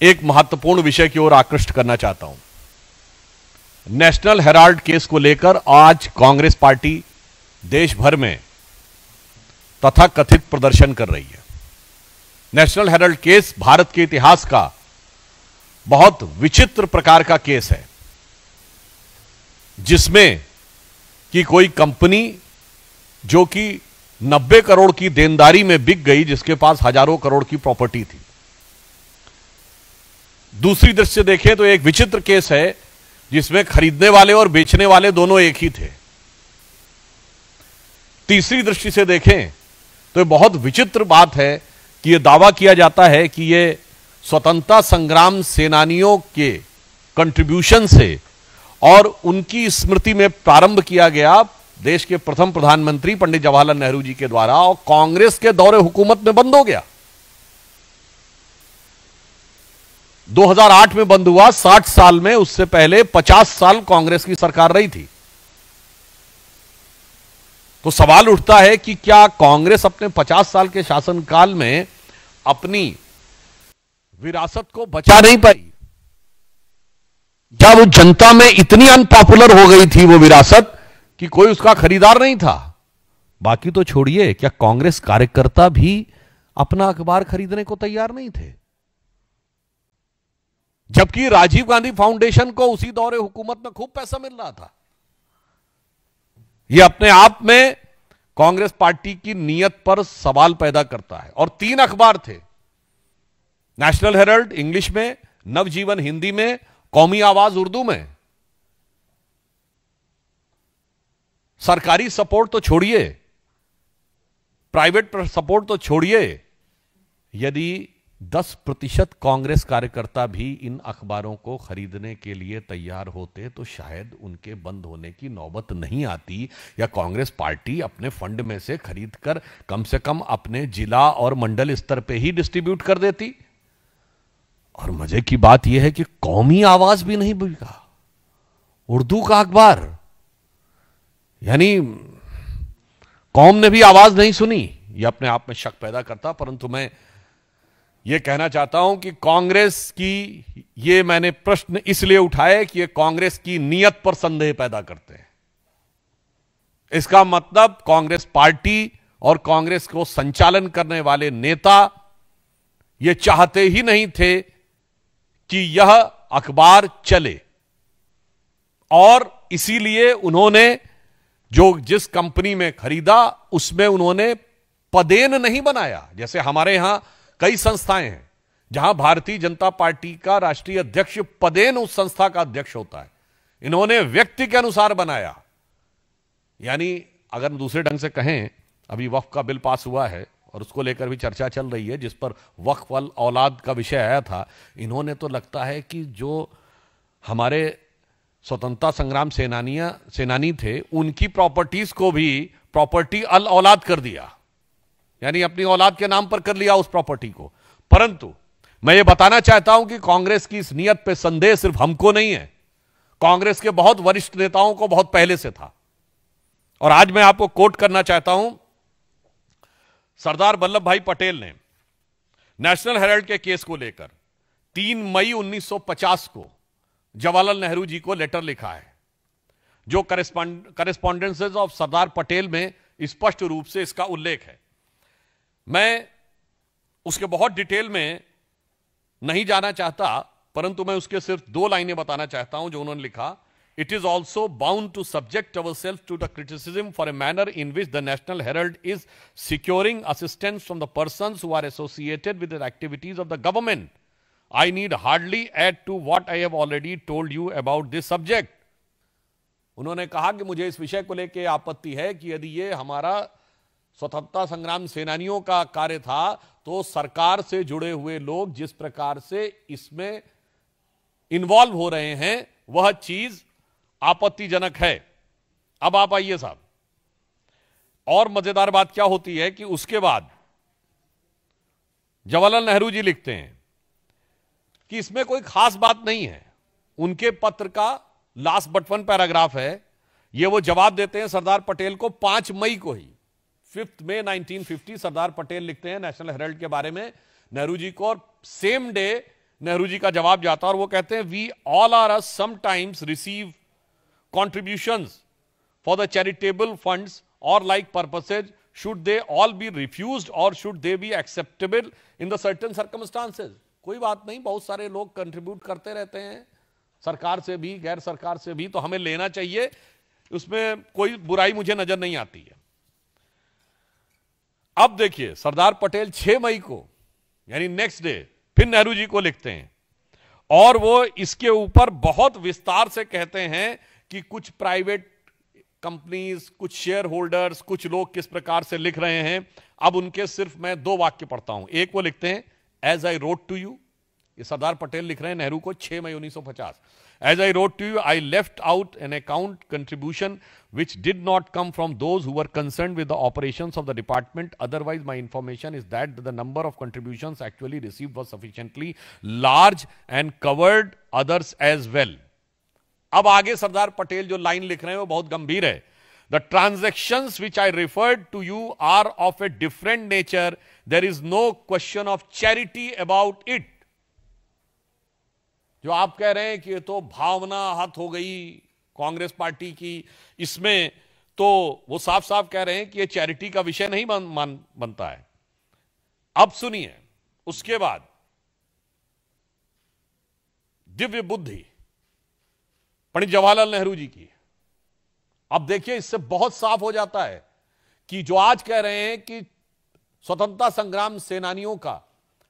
एक महत्वपूर्ण विषय की ओर आकृष्ट करना चाहता हूं। नेशनल हेराल्ड केस को लेकर आज कांग्रेस पार्टी देश भर में तथाकथित प्रदर्शन कर रही है। नेशनल हेराल्ड केस भारत के इतिहास का बहुत विचित्र प्रकार का केस है, जिसमें कि कोई कंपनी जो कि 90 करोड़ की देनदारी में बिक गई, जिसके पास हजारों करोड़ की प्रॉपर्टी थी। दूसरी दृष्टि से देखें तो एक विचित्र केस है जिसमें खरीदने वाले और बेचने वाले दोनों एक ही थे। तीसरी दृष्टि से देखें तो यह बहुत विचित्र बात है कि यह दावा किया जाता है कि यह स्वतंत्रता संग्राम सेनानियों के कंट्रीब्यूशन से और उनकी स्मृति में प्रारंभ किया गया देश के प्रथम प्रधानमंत्री पंडित जवाहरलाल नेहरू जी के द्वारा, और कांग्रेस के दौरे हुकूमत में बंद हो गया। 2008 में बंद हुआ। 60 साल में उससे पहले 50 साल कांग्रेस की सरकार रही थी। तो सवाल उठता है कि क्या कांग्रेस अपने 50 साल के शासनकाल में अपनी विरासत को बचा नहीं पाई? क्या वो जनता में इतनी अनपॉपुलर हो गई थी वो विरासत कि कोई उसका खरीदार नहीं था? बाकी तो छोड़िए, क्या कांग्रेस कार्यकर्ता भी अपना अखबार खरीदने को तैयार नहीं थे? जबकि राजीव गांधी फाउंडेशन को उसी दौरे हुकूमत में खूब पैसा मिल रहा था। यह अपने आप में कांग्रेस पार्टी की नीयत पर सवाल पैदा करता है। और 3 अखबार थे, नेशनल हेराल्ड इंग्लिश में, नवजीवन हिंदी में, कौमी आवाज उर्दू में। सरकारी सपोर्ट तो छोड़िए, प्राइवेट सपोर्ट तो छोड़िए, यदि 10% कांग्रेस कार्यकर्ता भी इन अखबारों को खरीदने के लिए तैयार होते तो शायद उनके बंद होने की नौबत नहीं आती, या कांग्रेस पार्टी अपने फंड में से खरीदकर कम से कम अपने जिला और मंडल स्तर पे ही डिस्ट्रीब्यूट कर देती। और मजे की बात यह है कि कौमी आवाज भी नहीं बिका, उर्दू का अखबार, यानी कौम ने भी आवाज नहीं सुनी। यह अपने आप में शक पैदा करता। परंतु मैं यह कहना चाहता हूं कि कांग्रेस की, यह मैंने प्रश्न इसलिए उठाया कि यह कांग्रेस की नीयत पर संदेह पैदा करते हैं। इसका मतलब कांग्रेस पार्टी और कांग्रेस को संचालन करने वाले नेता यह चाहते ही नहीं थे कि यह अखबार चले, और इसीलिए उन्होंने जिस कंपनी में खरीदा उसमें उन्होंने पदेन नहीं बनाया। जैसे हमारे यहां कई संस्थाएं हैं जहां भारतीय जनता पार्टी का राष्ट्रीय अध्यक्ष पदेन उस संस्था का अध्यक्ष होता है। इन्होंने व्यक्ति के अनुसार बनाया। यानी अगर दूसरे ढंग से कहें, अभी वक्फ का बिल पास हुआ है और उसको लेकर भी चर्चा चल रही है, जिस पर वक्फ वल औलाद का विषय आया था। इन्होंने तो लगता है कि जो हमारे स्वतंत्रता संग्राम सेनानी थे, उनकी प्रॉपर्टीज को भी प्रॉपर्टी अल औलाद कर दिया, यानी अपनी औलाद के नाम पर कर लिया उस प्रॉपर्टी को। परंतु मैं ये बताना चाहता हूं कि कांग्रेस की इस नियत पे संदेह सिर्फ हमको नहीं है, कांग्रेस के बहुत वरिष्ठ नेताओं को बहुत पहले से था। और आज मैं आपको कोट करना चाहता हूं, सरदार वल्लभ भाई पटेल ने नेशनल हेराल्ड के केस को लेकर 3 मई 1950 को जवाहरलाल नेहरू जी को लेटर लिखा है, जो करेस्पॉन्डेंसेस ऑफ सरदार पटेल में स्पष्ट रूप से इसका उल्लेख है। मैं उसके बहुत डिटेल में नहीं जाना चाहता, परंतु मैं उसके सिर्फ 2 लाइनें बताना चाहता हूं जो उन्होंने लिखा। It is also bound to subject ourselves to the criticism for a manner in which the National Herald is securing assistance from the persons who are associated with the activities of the government. I need hardly add to what I have already told you about this subject. उन्होंने कहा कि मुझे इस विषय को लेकर आपत्ति है कि यदि ये हमारा स्वतंत्रता संग्राम सेनानियों का कार्य था, तो सरकार से जुड़े हुए लोग जिस प्रकार से इसमें इन्वॉल्व हो रहे हैं, वह चीज आपत्तिजनक है। अब आप आइए साहब, और मजेदार बात क्या होती है कि उसके बाद जवाहरलाल नेहरू जी लिखते हैं कि इसमें कोई खास बात नहीं है। उनके पत्र का लास्ट बट वन पैराग्राफ है, ये वो जवाब देते हैं सरदार पटेल को 5 मई को ही, 5 मई 1950 सरदार पटेल लिखते हैं नेशनल हेराल्ड के बारे में नेहरू जी को, और सेम डे नेहरू जी का जवाब जाता है और वो कहते हैं, we all are us sometimes receive contributions for the charitable funds और like purposes, should they all be refused और should they be acceptable in the certain circumstances. कोई बात नहीं, बहुत सारे लोग कंट्रीब्यूट करते रहते हैं, सरकार से भी गैर सरकार से भी, तो हमें लेना चाहिए, उसमें कोई बुराई मुझे नजर नहीं आती है। अब देखिए सरदार पटेल 6 मई को यानी नेक्स्ट डे फिर नेहरू जी को लिखते हैं और वो इसके ऊपर बहुत विस्तार से कहते हैं कि कुछ प्राइवेट कंपनीज, कुछ शेयर होल्डर्स, कुछ लोग किस प्रकार से लिख रहे हैं। अब उनके सिर्फ मैं 2 वाक्य पढ़ता हूं। एक वो लिखते हैं, as I wrote to you, ये सरदार पटेल लिख रहे हैं नेहरू को 6 मई 1950। As I wrote to you, I left out an account contribution which did not come from those who were concerned with the operations of the department. Otherwise, my information is that the number of contributions actually received was sufficiently large and covered others as well. अब आगे सरदार पटेल जो line लिख रहे हैं वो बहुत गंभीर है। The transactions which I referred to you are of a different nature. There is no question of charity about it. जो आप कह रहे हैं कि ये तो भावना हत हो गई कांग्रेस पार्टी की, इसमें तो वो साफ साफ कह रहे हैं कि ये चैरिटी का विषय नहीं बनता है। अब सुनिए, उसके बाद दिव्य बुद्धि पंडित जवाहरलाल नेहरू जी की। अब देखिए इससे बहुत साफ हो जाता है कि जो आज कह रहे हैं कि स्वतंत्रता संग्राम सेनानियों का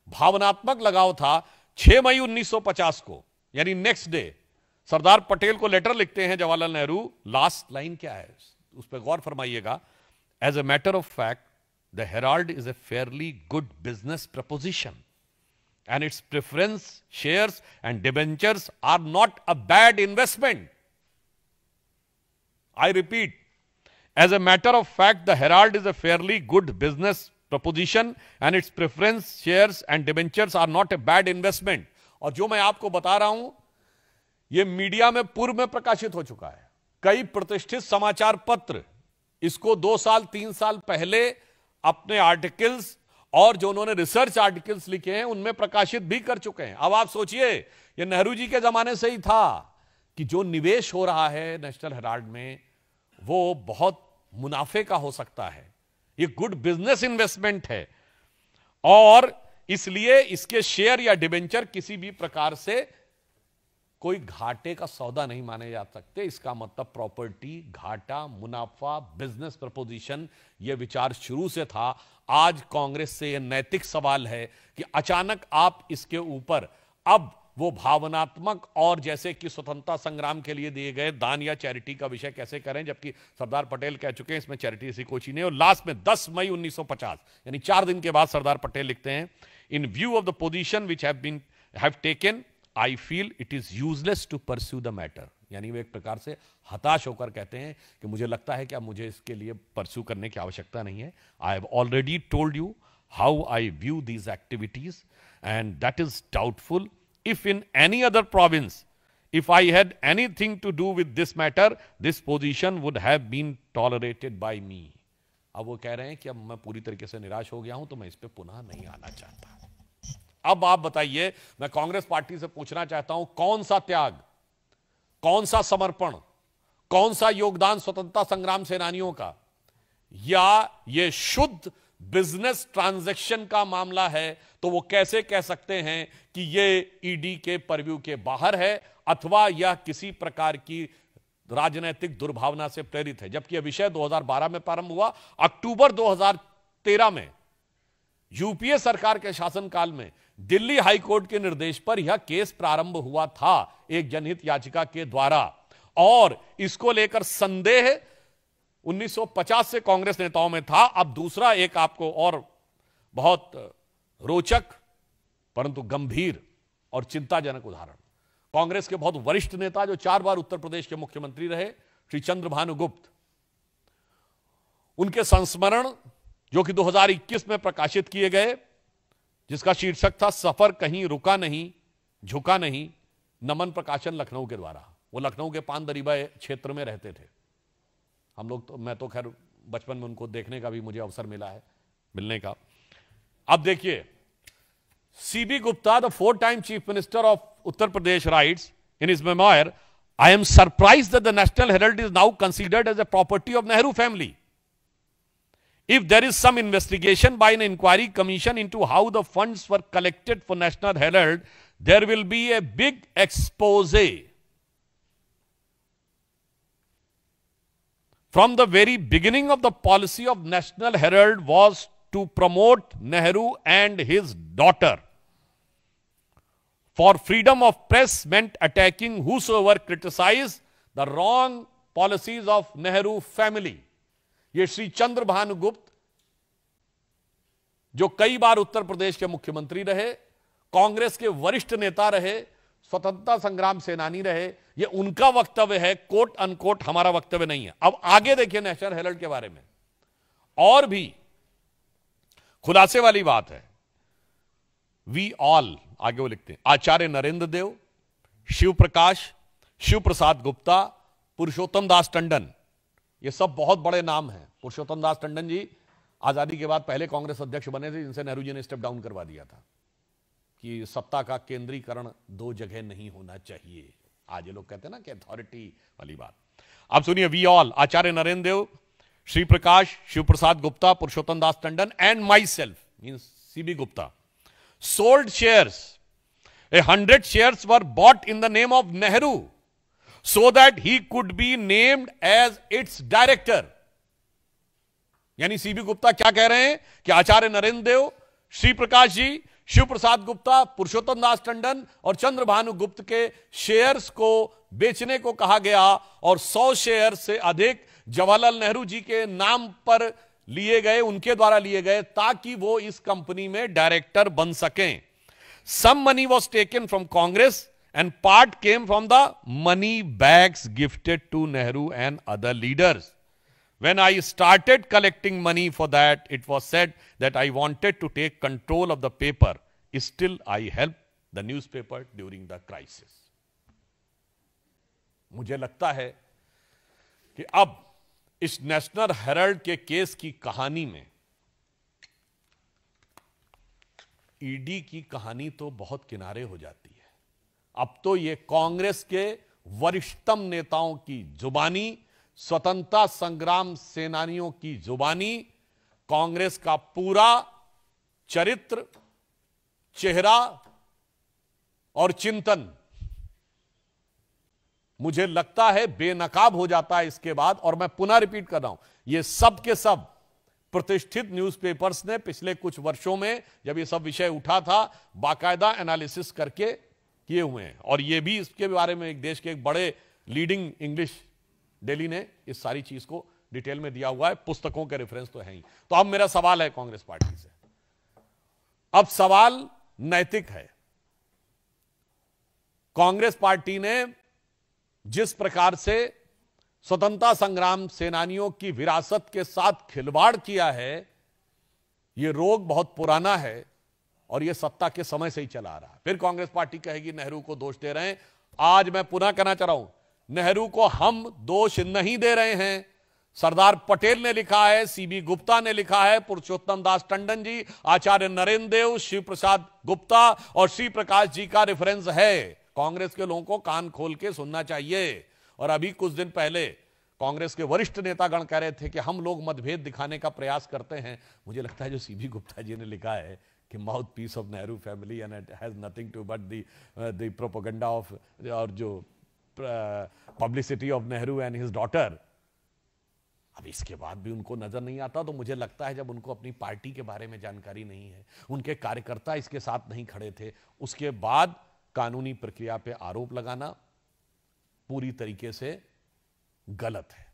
भावनात्मक लगाव था, 6 मई 1950 को यानी नेक्स्ट डे सरदार पटेल को लेटर लिखते हैं जवाहरलाल नेहरू। लास्ट लाइन क्या है उस पर गौर फरमाइएगा। As a matter of fact the Herald is a fairly good business proposition and its preference shares and debentures are not a bad investment. I repeat, as a matter of fact the Herald is a fairly good business proposition and its preference shares and debentures are not a bad investment। और जो मैं आपको बता रहा हूं यह media में पूर्व में प्रकाशित हो चुका है। कई प्रतिष्ठित समाचार पत्र इसको 2 साल 3 साल पहले अपने आर्टिकल्स और जो उन्होंने रिसर्च आर्टिकल्स लिखे हैं उनमें प्रकाशित भी कर चुके हैं। अब आप सोचिए, यह नेहरू जी के जमाने से ही था कि जो निवेश हो रहा है नेशनल हेराल्ड में वो बहुत मुनाफे का हो सकता है, ये गुड बिजनेस इन्वेस्टमेंट है और इसलिए इसके शेयर या डिबेंचर किसी भी प्रकार से कोई घाटे का सौदा नहीं माने जा सकते। इसका मतलब प्रॉपर्टी, घाटा, मुनाफा, बिजनेस प्रपोजिशन, यह विचार शुरू से था। आज कांग्रेस से यह नैतिक सवाल है कि अचानक आप इसके ऊपर अब वो भावनात्मक और जैसे कि स्वतंत्रता संग्राम के लिए दिए गए दान या चैरिटी का विषय कैसे करें, जबकि सरदार पटेल कह चुके हैं इसमें चैरिटी ऐसी कोई नहीं। और लास्ट में 10 मई 1950 यानी 4 दिन के बाद सरदार पटेल लिखते हैं, in view of the position which have taken I feel it is useless to pursue the matter. यानी वे एक प्रकार से हताश होकर कहते हैं कि मुझे लगता है कि अब मुझे इसके लिए परस्यू करने की आवश्यकता नहीं है। I have already told you how eye view these activities and that is doubtful. If in any other province, if I had anything to do with this matter, this position would have been tolerated by me। अब वो कह रहे हैं कि अब मैं पूरी तरीके से निराश हो गया हूं तो मैं इस पे पुनः नहीं आना चाहता। अब आप बताइए, मैं कांग्रेस पार्टी से पूछना चाहता हूं, कौन सा त्याग, कौन सा समर्पण, कौन सा योगदान स्वतंत्रता संग्राम सेनानियों का, या ये शुद्ध बिजनेस ट्रांजैक्शन का मामला है तो वो कैसे कह सकते हैं कि ये ईडी के परव्यू के बाहर है अथवा यह किसी प्रकार की राजनीतिक दुर्भावना से प्रेरित है। जबकि यह विषय 2012 में प्रारंभ हुआ। अक्टूबर 2013 में यूपीए सरकार के शासनकाल में दिल्ली हाईकोर्ट के निर्देश पर यह केस प्रारंभ हुआ था एक जनहित याचिका के द्वारा, और इसको लेकर संदेह 1950 से कांग्रेस नेताओं में था। अब दूसरा एक आपको और बहुत रोचक परंतु गंभीर और चिंताजनक उदाहरण, कांग्रेस के बहुत वरिष्ठ नेता जो 4 बार उत्तर प्रदेश के मुख्यमंत्री रहे, श्री चंद्रभानु गुप्त, उनके संस्मरण जो कि 2021 में प्रकाशित किए गए, जिसका शीर्षक था सफर कहीं रुका नहीं झुका नहीं, नमन प्रकाशन लखनऊ के द्वारा। वो लखनऊ के पानदरीबा क्षेत्र में रहते थे। हम लोग तो, मैं तो खैर बचपन में उनको देखने का भी मुझे अवसर मिला है, मिलने का। अब देखिए C.B. Gupta, the four-time Chief Minister of Uttar Pradesh, writes in his memoir, I am surprised that the National Herald is now considered as a property of Nehru family. If there is some investigation by an inquiry commission into how the funds were collected for National Herald, there will be a big expose. From the very beginning of the policy of National Herald was to promote Nehru and his daughter. For freedom of press meant attacking whosoever criticized the wrong policies of Nehru family. ये श्री चंद्र भानुगुप्त जो कई बार उत्तर प्रदेश के मुख्यमंत्री रहे, कांग्रेस के वरिष्ठ नेता रहे, स्वतंत्रता संग्राम सेनानी रहे, ये उनका वक्तव्य है, कोट अनकोट हमारा वक्तव्य नहीं है। अब आगे देखिए नेशनल हेराल्ड के बारे में और भी खुलासे वाली बात है। वी ऑल, आगे वो लिखते हैं, आचार्य नरेंद्र देव, शिव प्रकाश, शिव प्रसाद गुप्ता, पुरुषोत्तम दास टंडन, ये सब बहुत बड़े नाम हैं। पुरुषोत्तम दास टंडन जी आजादी के बाद पहले कांग्रेस अध्यक्ष बने थे, जिनसे नेहरू जी ने स्टेप डाउन करवा दिया था कि सत्ता का केंद्रीकरण दो जगह नहीं होना चाहिए। आज ये लोग कहते हैं ना कि अथॉरिटी वाली बात। अब सुनिए, we all, Acharya Narendra Dev, Shri Prakash, Shiv Prasad Gupta, Purushottam Das Tandon and myself means C B Gupta sold shares. 100 shares were bought in the name of Nehru so that he could be named as its director. यानी सीबी गुप्ता क्या कह रहे हैं कि आचार्य नरेंद्र देव, श्री प्रकाश जी, शिव प्रसाद गुप्ता, पुरुषोत्तम दास टंडन और चंद्र भानु गुप्त के शेयर्स को बेचने को कहा गया और 100 शेयर से अधिक जवाहरलाल नेहरू जी के नाम पर लिए गए, उनके द्वारा लिए गए, ताकि वो इस कंपनी में डायरेक्टर बन सकें। Some money was taken from Congress and part came from the money bags gifted to Nehru and other leaders. When I started collecting money for that, it was said that I wanted to take control of the paper. Still, I helped the newspaper during the crisis. मुझे लगता है कि अब इस national Herald के case की कहानी में ईडी की कहानी तो बहुत किनारे हो जाती है। अब तो ये कांग्रेस के वरिष्ठतम नेताओं की जुबानी, स्वतंत्रता संग्राम सेनानियों की जुबानी, कांग्रेस का पूरा चरित्र, चेहरा और चिंतन मुझे लगता है बेनकाब हो जाता है इसके बाद। और मैं पुनः रिपीट कर रहा हूं, ये सब के सब प्रतिष्ठित न्यूज़पेपर्स ने पिछले कुछ वर्षों में जब ये सब विषय उठा था, बाकायदा एनालिसिस करके किए हुए हैं। और ये भी इसके बारे में एक देश के एक बड़े लीडिंग इंग्लिश डेली ने इस सारी चीज को डिटेल में दिया हुआ है, पुस्तकों के रेफरेंस तो है ही। तो अब मेरा सवाल है कांग्रेस पार्टी से, अब सवाल नैतिक है। कांग्रेस पार्टी ने जिस प्रकार से स्वतंत्रता संग्राम सेनानियों की विरासत के साथ खिलवाड़ किया है, यह रोग बहुत पुराना है और यह सत्ता के समय से ही चला आ रहा है। फिर कांग्रेस पार्टी कहेगी नेहरू को दोष दे रहे हैं। आज मैं पुनः कहना चाह रहा हूं, नेहरू को हम दोष नहीं दे रहे हैं। सरदार पटेल ने लिखा है, सीबी गुप्ता ने लिखा है, पुरुषोत्तम दास टंडन जी, आचार्य नरेंद्र देव, शिव प्रसाद गुप्ता और श्री प्रकाश जी का रेफरेंस है। कांग्रेस के लोगों को कान खोल के सुनना चाहिए। और अभी कुछ दिन पहले कांग्रेस के वरिष्ठ नेतागण कह रहे थे कि हम लोग मतभेद दिखाने का प्रयास करते हैं। मुझे लगता है जो सीबी गुप्ता जी ने लिखा है कि mouthpiece of Nehru family and it has nothing to but the propaganda of और जो publicity of Nehru and his daughter, अब इसके बाद भी उनको नजर नहीं आता। तो मुझे लगता है जब उनको अपनी पार्टी के बारे में जानकारी नहीं है, उनके कार्यकर्ता इसके साथ नहीं खड़े थे, उसके बाद कानूनी प्रक्रिया पे आरोप लगाना पूरी तरीके से गलत है।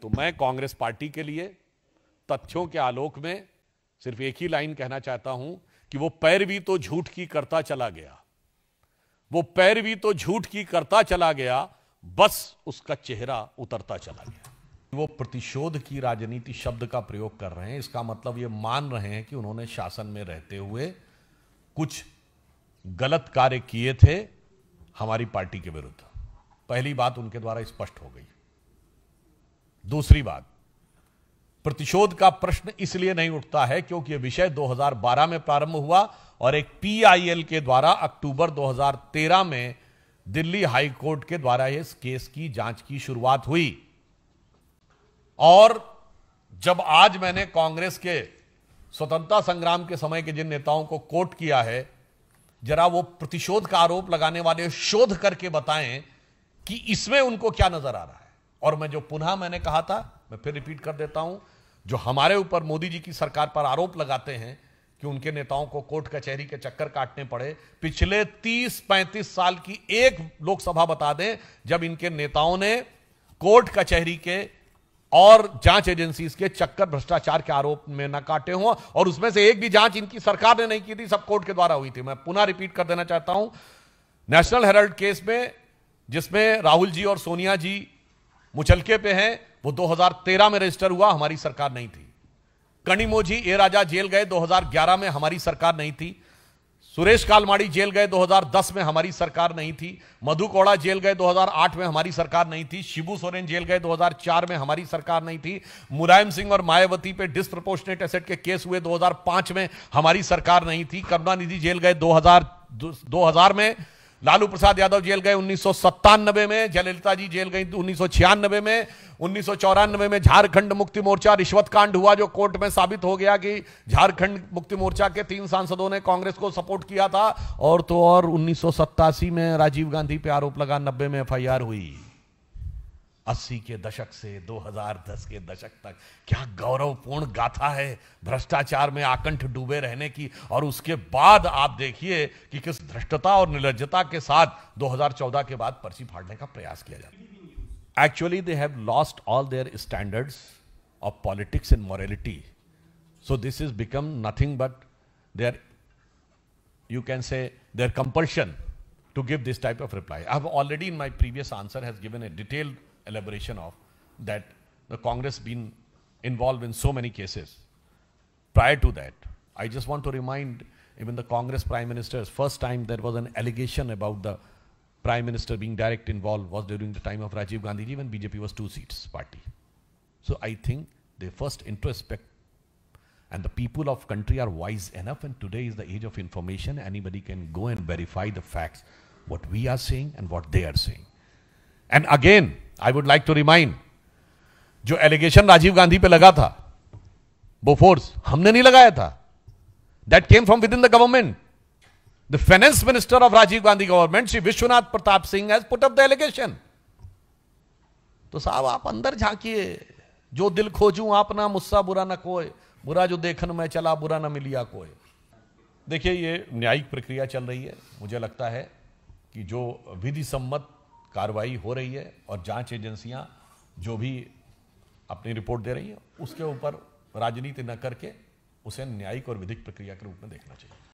तो मैं कांग्रेस पार्टी के लिए तथ्यों के आलोक में सिर्फ एक ही लाइन कहना चाहता हूं कि वो पैरवी तो झूठ की करता चला गया, वो पैरवी तो झूठ की करता चला गया, बस उसका चेहरा उतरता चला गया। वो प्रतिशोध की राजनीति शब्द का प्रयोग कर रहे हैं, इसका मतलब ये मान रहे हैं कि उन्होंने शासन में रहते हुए कुछ गलत कार्य किए थे हमारी पार्टी के विरुद्ध। पहली बात उनके द्वारा स्पष्ट हो गई। दूसरी बात, प्रतिशोध का प्रश्न इसलिए नहीं उठता है क्योंकि यह विषय 2012 में प्रारंभ हुआ और एक पीआईएल के द्वारा अक्टूबर 2013 में दिल्ली हाई कोर्ट के द्वारा इस केस की जांच की शुरुआत हुई। और जब आज मैंने कांग्रेस के स्वतंत्रता संग्राम के समय के जिन नेताओं को कोट किया है, जरा वो प्रतिशोध का आरोप लगाने वाले शोध करके बताएं कि इसमें उनको क्या नजर आ रहा है। और मैं जो पुनः मैंने कहा था, मैं फिर रिपीट कर देता हूं, जो हमारे ऊपर मोदी जी की सरकार पर आरोप लगाते हैं कि उनके नेताओं को कोर्ट कचहरी के चक्कर काटने पड़े, पिछले 30-35 साल की एक लोकसभा बता दें जब इनके नेताओं ने कोर्ट कचहरी के और जांच एजेंसीज के चक्कर भ्रष्टाचार के आरोप में न काटे हों, और उसमें से एक भी जांच इनकी सरकार ने नहीं की थी, सब कोर्ट के द्वारा हुई थी। मैं पुनः रिपीट कर देना चाहता हूं, नेशनल हेराल्ड केस में जिसमें राहुल जी और सोनिया जी मुचलके पे हैं, वो 2013 में रजिस्टर हुआ, हमारी सरकार नहीं थी। कनिमोझी ए राजा जेल गए 2011 में, हमारी सरकार नहीं थी। सुरेश कालमाड़ी जेल गए 2010 में, हमारी सरकार नहीं थी। मधु कोड़ा जेल गए 2008 में, हमारी सरकार नहीं थी। शिबू सोरेन जेल गए 2004 में, हमारी सरकार नहीं थी। मुलायम सिंह और मायावती पे डिस्प्रपोर्शनेट एसेट के केस हुए 2005 में, हमारी सरकार नहीं थी। करुणानिधि जेल गए 2000 में। लालू प्रसाद यादव जेल गए 1997 में। जयललिता जी जेल गई 1996 में। 1994 में झारखंड मुक्ति मोर्चा रिश्वत कांड हुआ, जो कोर्ट में साबित हो गया कि झारखंड मुक्ति मोर्चा के 3 सांसदों ने कांग्रेस को सपोर्ट किया था। और तो और 1987 में राजीव गांधी पे आरोप लगा, 90 में एफआईआर हुई। 80 के दशक से 2010 के दशक तक क्या गौरवपूर्ण गाथा है भ्रष्टाचार में आकंठ डूबे रहने की। और उसके बाद आप देखिए कि किस धृष्टता और निर्लज्जता के साथ 2014 के बाद पर्ची फाड़ने का प्रयास किया जाता है। Actually they have lost all their standards of politics and morality, so this is become nothing but their, you can say, their compulsion to give this type of reply. I have already in my previous answer has given a detailed elaboration of that the Congress been involved in so many cases. Prior to that, I just want to remind even the Congress Prime Ministers, first time there was an allegation about the Prime Minister being direct involved was during the time of Rajiv Gandhi ji when BJP was 2 seats party. So I think they first introspect. And the people of country are wise enough, and today is the age of information. Anybody can go and verify the facts, what we are saying and what they are saying. And again, I would like to remind, जो allegation Rajiv Gandhi पे लगा था, Bofors, हमने नहीं लगाया था. That came from within the government. The finance minister of Rajiv Gandhi government, Shri Vishwanath Pratap Singh, has put up the allegation. तो साहब आप अंदर झांकिए, जो दिल खोजूं आपना मुस्सा बुरा न कोई, बुरा जो देखन में चला बुरा न मिलिया कोई। देखिए, ये न्यायिक प्रक्रिया चल रही है। मुझे लगता है कि जो विधि सम्मत कार्रवाई हो रही है और जांच एजेंसियां जो भी अपनी रिपोर्ट दे रही हैं, उसके ऊपर राजनीति न करके उसे न्यायिक और विधिक प्रक्रिया के रूप में देखना चाहिए।